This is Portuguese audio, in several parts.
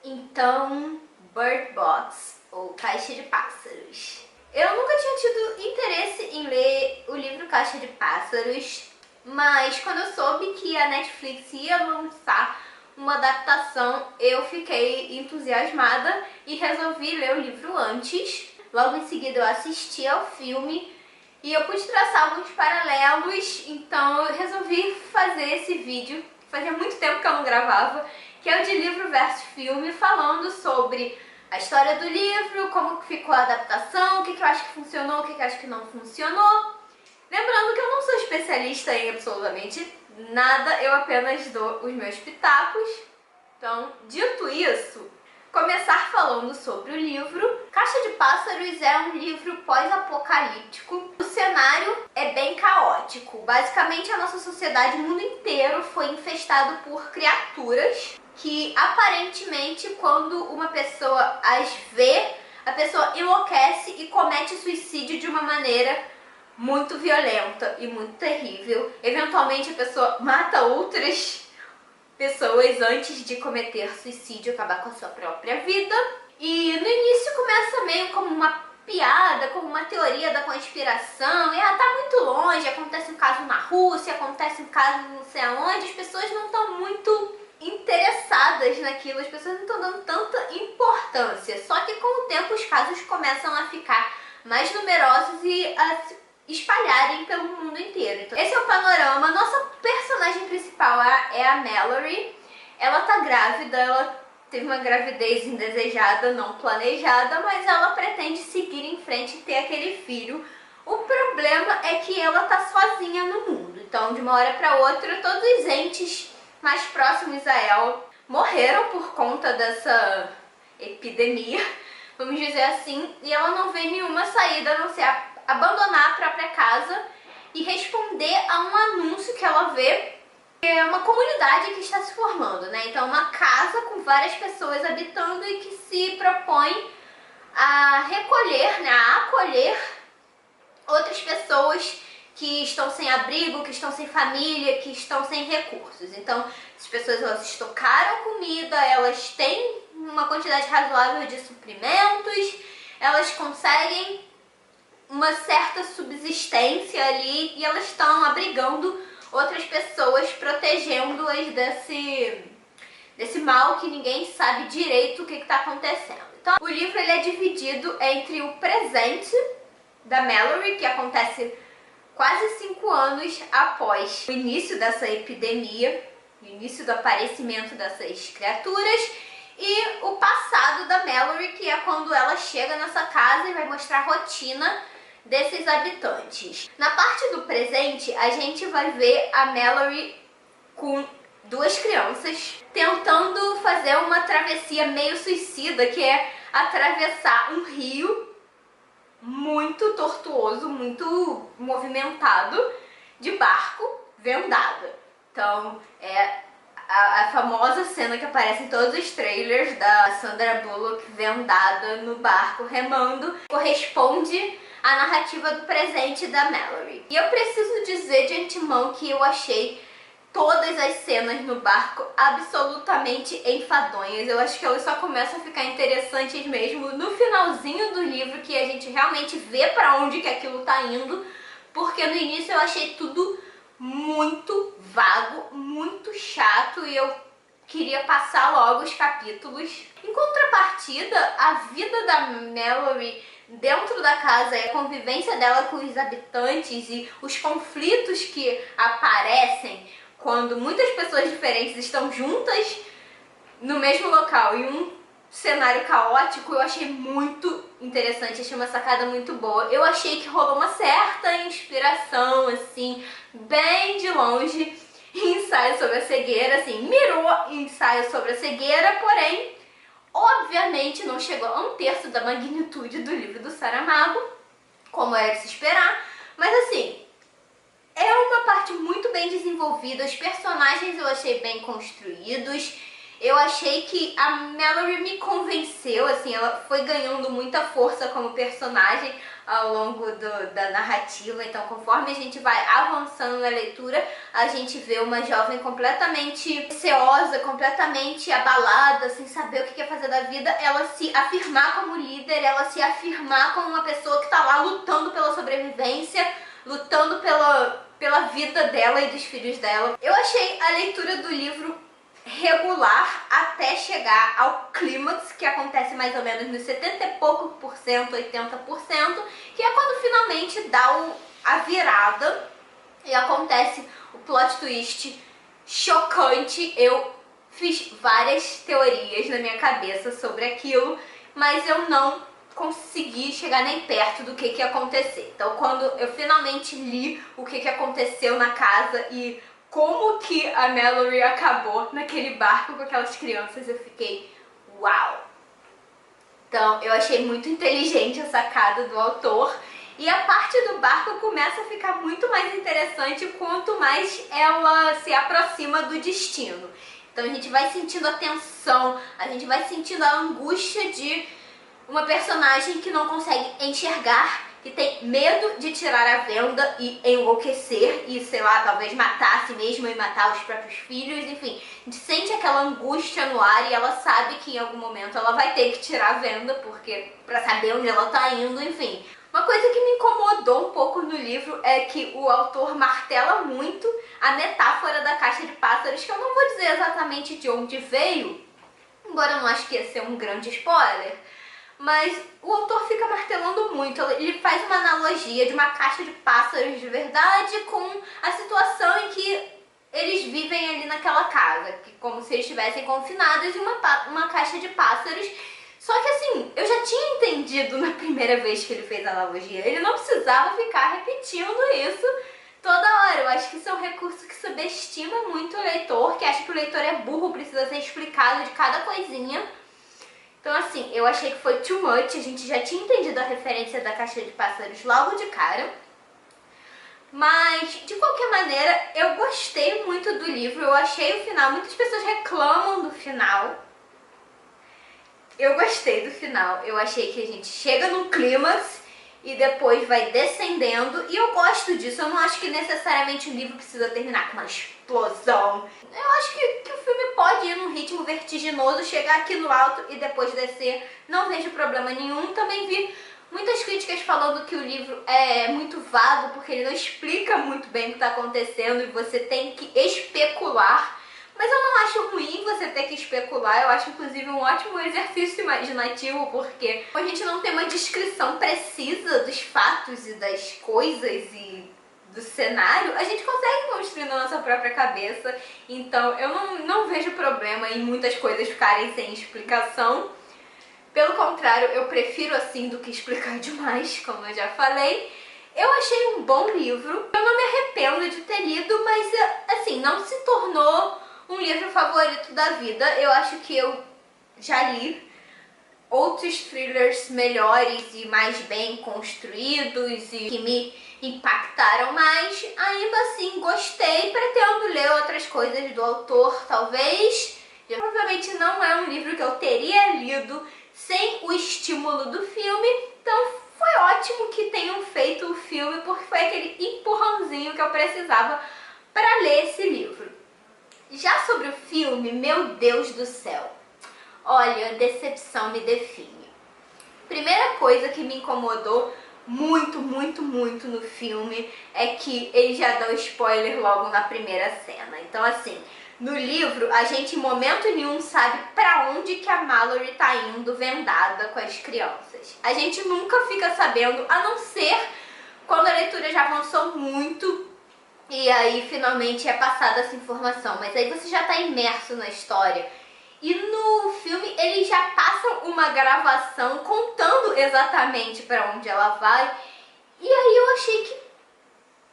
Então, Bird Box, ou Caixa de Pássaros. Eu nunca tinha tido interesse em ler o livro Caixa de Pássaros, mas quando eu soube que a Netflix ia lançar uma adaptação, eu fiquei entusiasmada e resolvi ler o livro antes. Logo em seguida eu assisti ao filme e eu pude traçar alguns paralelos, então eu resolvi fazer esse vídeo. Fazia muito tempo que eu não gravava, que é o de livro versus filme, falando sobre a história do livro, como ficou a adaptação, o que eu acho que funcionou, o que eu acho que não funcionou. Lembrando que eu não sou especialista em absolutamente nada, eu apenas dou os meus pitacos. Então, dito isso, começar falando sobre o livro. Caixa de Pássaros é um livro pós-apocalíptico. O cenário é bem caótico. Basicamente, a nossa sociedade, o mundo inteiro, foi infestado por criaturas que, aparentemente, quando uma pessoa as vê, a pessoa enlouquece e comete suicídio de uma maneira muito violenta e muito terrível. Eventualmente, a pessoa mata outras pessoas antes de cometer suicídio, acabar com a sua própria vida. E no início começa meio como uma piada, como uma teoria da conspiração. E tá muito longe, acontece um caso na Rússia, acontece um caso não sei aonde. As pessoas não estão muito interessadas naquilo, as pessoas não estão dando tanta importância. Só que com o tempo os casos começam a ficar mais numerosos e a se espalharem pelo mundo inteiro. Então, esse é o panorama. Nossa personagem principal é a Mallory. Ela tá grávida, ela teve uma gravidez indesejada, não planejada, mas ela pretende seguir em frente e ter aquele filho. O problema é que ela tá sozinha no mundo. Então, de uma hora para outra, todos os entes mais próximos a ela morreram por conta dessa epidemia, vamos dizer assim, e ela não vê nenhuma saída a não ser abandonar a própria casa e responder a um anúncio que ela vê. É uma comunidade que está se formando, né? Então, uma casa com várias pessoas habitando e que se propõe a recolher, né, a acolher outras pessoas que estão sem abrigo, que estão sem família, que estão sem recursos. Então, as pessoas, elas estocaram comida, elas têm uma quantidade razoável de suprimentos, elas conseguem uma certa subsistência ali e elas estão abrigando outras pessoas, protegendo-as desse mal que ninguém sabe direito o que está acontecendo. Então, o livro ele é dividido entre o presente da Mallory, que acontece quase 5 anos após o início dessa epidemia, o início do aparecimento dessas criaturas, e o passado da Mallory, que é quando ela chega nessa casa e vai mostrar a rotina desses habitantes. Na parte do presente, a gente vai ver a Mallory com 2 crianças tentando fazer uma travessia meio suicida, que é atravessar um rio muito tortuoso, muito movimentado, de barco vendado. Então, é a famosa cena que aparece em todos os trailers da Sandra Bullock vendada no barco remando, corresponde à narrativa do presente da Mallory. E eu preciso dizer de antemão que eu achei todas as cenas no barco absolutamente enfadonhas. Eu acho que elas só começam a ficar interessantes mesmo no finalzinho do livro, que a gente realmente vê pra onde que aquilo tá indo, porque no início eu achei tudo muito vago, muito chato e eu queria passar logo os capítulos. Em contrapartida, a vida da Mallory dentro da casa, a convivência dela com os habitantes e os conflitos que aparecem quando muitas pessoas diferentes estão juntas no mesmo local e um cenário caótico, eu achei muito interessante, achei uma sacada muito boa. Eu achei que rolou uma certa inspiração, assim, bem de longe, em Ensaio sobre a Cegueira, assim, mirou em Ensaio sobre a Cegueira, porém, obviamente não chegou a 1/3 da magnitude do livro do Saramago, como era de se esperar, mas assim, é uma parte muito bem desenvolvida, os personagens eu achei bem construídos, eu achei que a Mallory me convenceu, assim, ela foi ganhando muita força como personagem ao longo da narrativa. Então, conforme a gente vai avançando na leitura, a gente vê uma jovem completamente receosa, completamente abalada, sem saber o que quer fazer da vida, ela se afirmar como líder, ela se afirmar como uma pessoa que está lá lutando pela sobrevivência, lutando pela vida dela e dos filhos dela. Eu achei a leitura do livro regular até chegar ao clímax, que acontece mais ou menos nos 70 e pouco por cento, 80%, que é quando finalmente dá a virada e acontece o plot twist chocante. Eu fiz várias teorias na minha cabeça sobre aquilo, mas eu não consegui chegar nem perto do que ia acontecer. Então, quando eu finalmente li o que aconteceu na casa e como que a Mallory acabou naquele barco com aquelas crianças, eu fiquei uau! Então, eu achei muito inteligente a sacada do autor. E a parte do barco começa a ficar muito mais interessante quanto mais ela se aproxima do destino. Então a gente vai sentindo a tensão, a gente vai sentindo a angústia de uma personagem que não consegue enxergar, que tem medo de tirar a venda e enlouquecer e, sei lá, talvez matar a si mesma e matar os próprios filhos, enfim. A gente sente aquela angústia no ar e ela sabe que em algum momento ela vai ter que tirar a venda, porque pra saber onde ela tá indo, enfim. Uma coisa que me incomodou um pouco no livro é que o autor martela muito a metáfora da caixa de pássaros, que eu não vou dizer exatamente de onde veio, embora eu não acho que ia ser um grande spoiler. Mas o autor fica martelando muito, ele faz uma analogia de uma caixa de pássaros de verdade com a situação em que eles vivem ali naquela casa, que como se eles estivessem confinados em uma caixa de pássaros. Só que assim, eu já tinha entendido na primeira vez que ele fez a analogia, ele não precisava ficar repetindo isso toda hora. Eu acho que isso é um recurso que subestima muito o leitor, que acha que o leitor é burro, precisa ser explicado de cada coisinha. Então assim, eu achei que foi too much, a gente já tinha entendido a referência da caixa de pássaros logo de cara. Mas, de qualquer maneira, eu gostei muito do livro, eu achei o final, muitas pessoas reclamam do final. Eu gostei do final, eu achei que a gente chega no clímax e depois vai descendendo, e eu gosto disso. Eu não acho que necessariamente o livro precisa terminar com uma explosão. Eu acho que o filme pode ir num ritmo vertiginoso, chegar aqui no alto e depois descer. Não vejo problema nenhum. Também vi muitas críticas falando que o livro é muito vago, porque ele não explica muito bem o que está acontecendo e você tem que especular. Mas eu não acho ruim você ter que especular, eu acho inclusive um ótimo exercício imaginativo, porque a gente não tem uma descrição precisa dos fatos e das coisas e do cenário, a gente consegue construir na nossa própria cabeça. Então eu não vejo problema em muitas coisas ficarem sem explicação. Pelo contrário, eu prefiro assim do que explicar demais, como eu já falei. Eu achei um bom livro, eu não me arrependo de ter lido, mas assim, não se tornou um livro favorito da vida. Eu acho que eu já li outros thrillers melhores e mais bem construídos e que me impactaram mais. Ainda assim, gostei, pretendo ler outras coisas do autor, talvez. Provavelmente não é um livro que eu teria lido sem o estímulo do filme, então foi ótimo que tenham feito o filme, porque foi aquele empurrãozinho que eu precisava para ler esse livro. Já sobre o filme, meu Deus do céu, olha, decepção me define. Primeira coisa que me incomodou muito no filme é que ele já dá o spoiler logo na primeira cena. Então assim, no livro a gente em momento nenhum sabe pra onde que a Mallory tá indo vendada com as crianças. A gente nunca fica sabendo, a não ser quando a leitura já avançou muito e aí finalmente é passada essa informação, mas aí você já está imerso na história. E no filme eles já passam uma gravação contando exatamente para onde ela vai. E aí eu achei que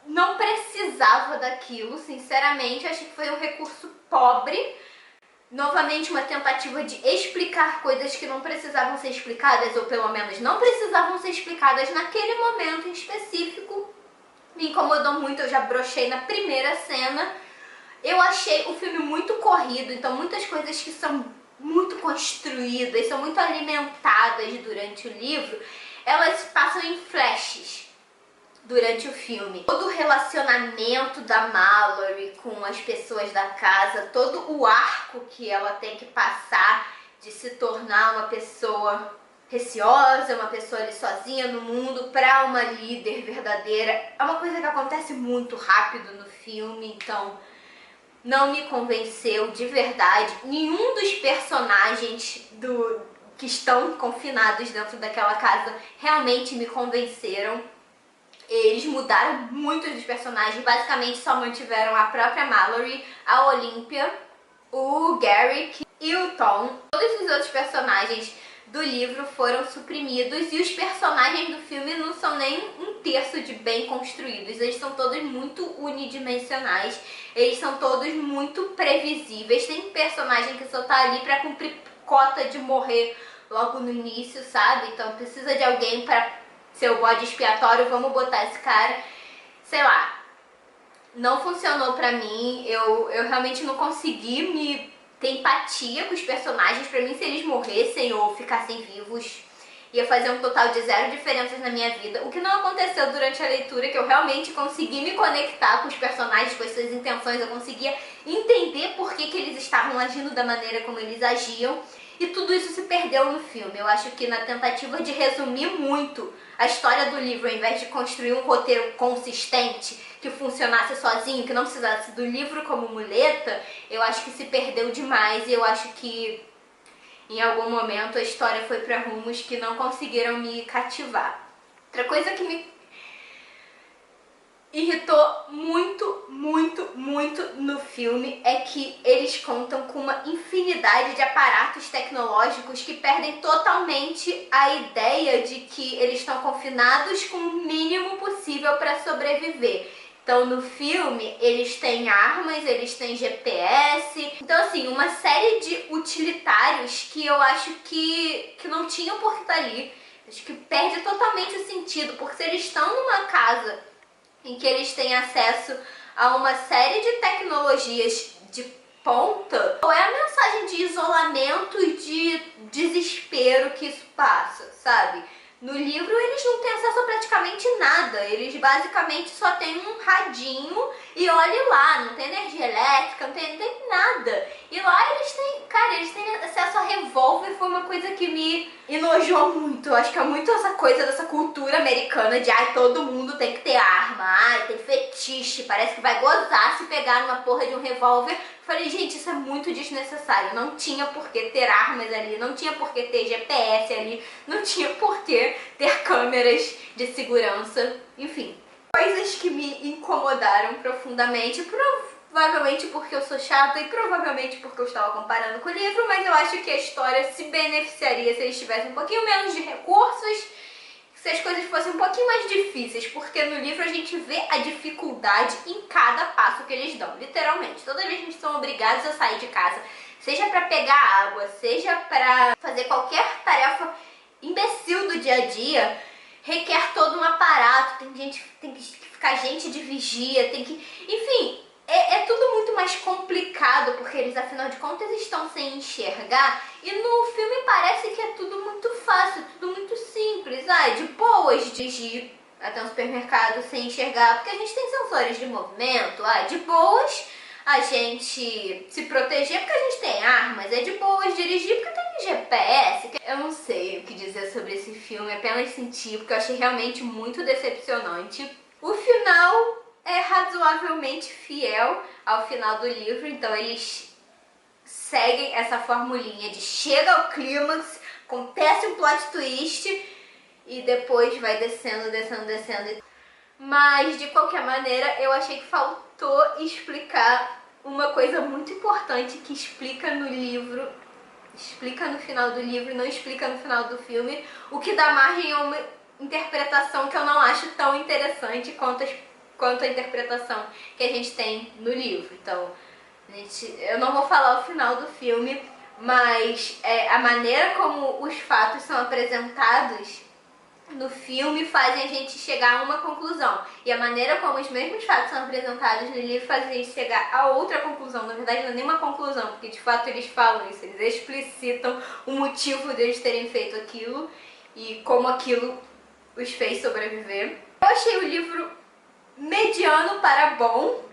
não precisava daquilo, sinceramente. Eu achei que foi um recurso pobre. Novamente uma tentativa de explicar coisas que não precisavam ser explicadas, ou pelo menos não precisavam ser explicadas naquele momento em específico. Me incomodou muito, eu já brochei na primeira cena. Eu achei o filme muito corrido, então muitas coisas que são muito construídas, são muito alimentadas durante o livro, elas passam em flashes durante o filme. Todo o relacionamento da Mallory com as pessoas da casa, todo o arco que ela tem que passar de se tornar uma pessoa receosa, uma pessoa ali sozinha no mundo, pra uma líder verdadeira, é uma coisa que acontece muito rápido no filme, então não me convenceu de verdade. Nenhum dos personagens que estão confinados dentro daquela casa realmente me convenceram. Eles mudaram muito dos personagens, basicamente só mantiveram a própria Mallory, a Olympia, o Garrick e o Tom. Todos os outros personagens do livro foram suprimidos e os personagens do filme não são nem um terço de bem construídos. Eles são todos muito unidimensionais, eles são todos muito previsíveis. Tem personagem que só tá ali pra cumprir cota de morrer logo no início, sabe? Então precisa de alguém pra ser o bode expiatório, vamos botar esse cara. Sei lá, não funcionou pra mim, eu realmente não consegui ter empatia com os personagens. Pra mim, se eles morressem ou ficassem vivos, ia fazer um total de 0 diferenças na minha vida. O que não aconteceu durante a leitura, que eu realmente consegui me conectar com os personagens, com as suas intenções, eu conseguia entender por que eles estavam agindo da maneira como eles agiam. E tudo isso se perdeu no filme. Eu acho que na tentativa de resumir muito a história do livro, ao invés de construir um roteiro consistente, que funcionasse sozinho, que não precisasse do livro como muleta, eu acho que se perdeu demais e eu acho que em algum momento a história foi para rumos que não conseguiram me cativar. Outra coisa que me irritou muito, muito, muito no filme é que eles contam com uma infinidade de aparatos tecnológicos que perdem totalmente a ideia de que eles estão confinados com o mínimo possível para sobreviver. Então no filme eles têm armas, eles têm GPS, então assim, uma série de utilitários que eu acho que não tinham por que estar ali. Acho que perde totalmente o sentido, porque se eles estão numa casa em que eles têm acesso a uma série de tecnologias de ponta, qual é a mensagem de isolamento e de desespero que isso passa, sabe? No livro eles não têm acesso a praticamente nada, eles basicamente só têm um radinho e olhe lá, não tem energia elétrica, não tem nada. E lá eles têm, cara, eles têm acesso a revólver, foi uma coisa que me enojou muito. Eu acho que é muito essa coisa dessa cultura americana de ai, todo mundo tem que ter arma, ai, tem fetiche, parece que vai gozar se pegar numa porra de um revólver. Falei, gente, isso é muito desnecessário, não tinha por que ter armas ali, não tinha por que ter GPS ali, não tinha por que ter câmeras de segurança, enfim. Coisas que me incomodaram profundamente, provavelmente porque eu sou chata e provavelmente porque eu estava comparando com o livro, mas eu acho que a história se beneficiaria se eles tivessem um pouquinho menos de recursos, se as coisas fossem um pouquinho mais difíceis, porque no livro a gente vê a dificuldade em cada passo que eles dão, literalmente. Toda vez que eles são obrigados a sair de casa, seja para pegar água, seja para fazer qualquer tarefa imbecil do dia a dia, requer todo um aparato, tem que ficar gente de vigia, tem que... Enfim, é tudo muito mais complicado, porque eles, afinal de contas, estão sem enxergar, e no filme parece que é tudo muito fácil, tudo muito simples. De boas dirigir até um supermercado sem enxergar, porque a gente tem sensores de movimento. De boas a gente se proteger, porque a gente tem armas. É de boas dirigir, porque tem GPS. Eu não sei o que dizer sobre esse filme, apenas sentir, porque eu achei realmente muito decepcionante. O final é razoavelmente fiel ao final do livro, então eles seguem essa formulinha de chega ao clímax, acontece um plot twist e depois vai descendo, descendo, descendo. Mas de qualquer maneira eu achei que faltou explicar uma coisa muito importante que explica no livro, explica no final do livro e não explica no final do filme, o que dá margem a uma interpretação que eu não acho tão interessante quanto a interpretação que a gente tem no livro. Então, eu não vou falar o final do filme, mas a maneira como os fatos são apresentados no filme fazem a gente chegar a uma conclusão. E a maneira como os mesmos fatos são apresentados no livro fazem a gente chegar a outra conclusão. Na verdade, não é nenhuma conclusão, porque de fato eles falam isso, eles explicitam o motivo deles terem feito aquilo e como aquilo os fez sobreviver. Eu achei o livro mediano para bom.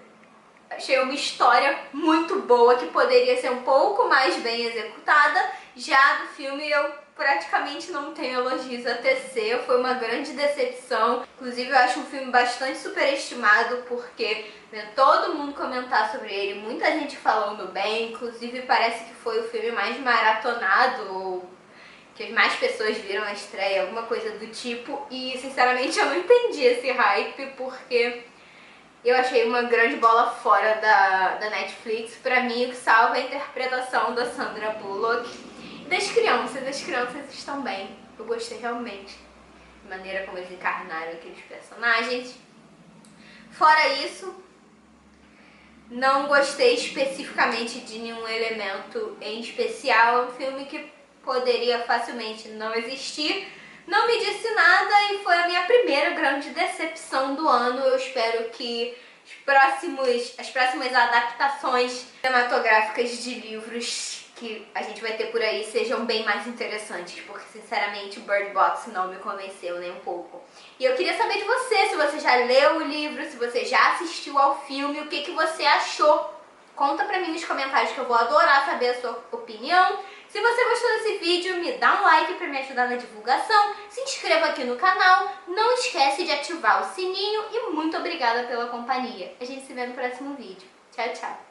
Achei uma história muito boa que poderia ser um pouco mais bem executada. Já do filme eu praticamente não tenho elogios a tecer, foi uma grande decepção. Inclusive eu acho um filme bastante superestimado porque todo mundo comentar sobre ele, muita gente falando bem, inclusive parece que foi o filme mais maratonado, ou que mais pessoas viram a estreia, alguma coisa do tipo, e sinceramente eu não entendi esse hype porque eu achei uma grande bola fora da Netflix. Pra mim, o que salva é a interpretação da Sandra Bullock e das crianças. As crianças estão bem. Eu gostei realmente da maneira como eles encarnaram aqueles personagens. Fora isso, não gostei especificamente de nenhum elemento em especial. É um filme que poderia facilmente não existir. Não me disse nada e foi a minha primeira grande decepção do ano. Eu espero que as próximas adaptações cinematográficas de livros que a gente vai ter por aí sejam bem mais interessantes, porque sinceramente Bird Box não me convenceu nem um pouco. E eu queria saber de você, se você já leu o livro, se você já assistiu ao filme, o que você achou. Conta pra mim nos comentários que eu vou adorar saber a sua opinião. Se você gostou desse vídeo, me dá um like para me ajudar na divulgação, se inscreva aqui no canal, não esquece de ativar o sininho e muito obrigada pela companhia. A gente se vê no próximo vídeo. Tchau, tchau!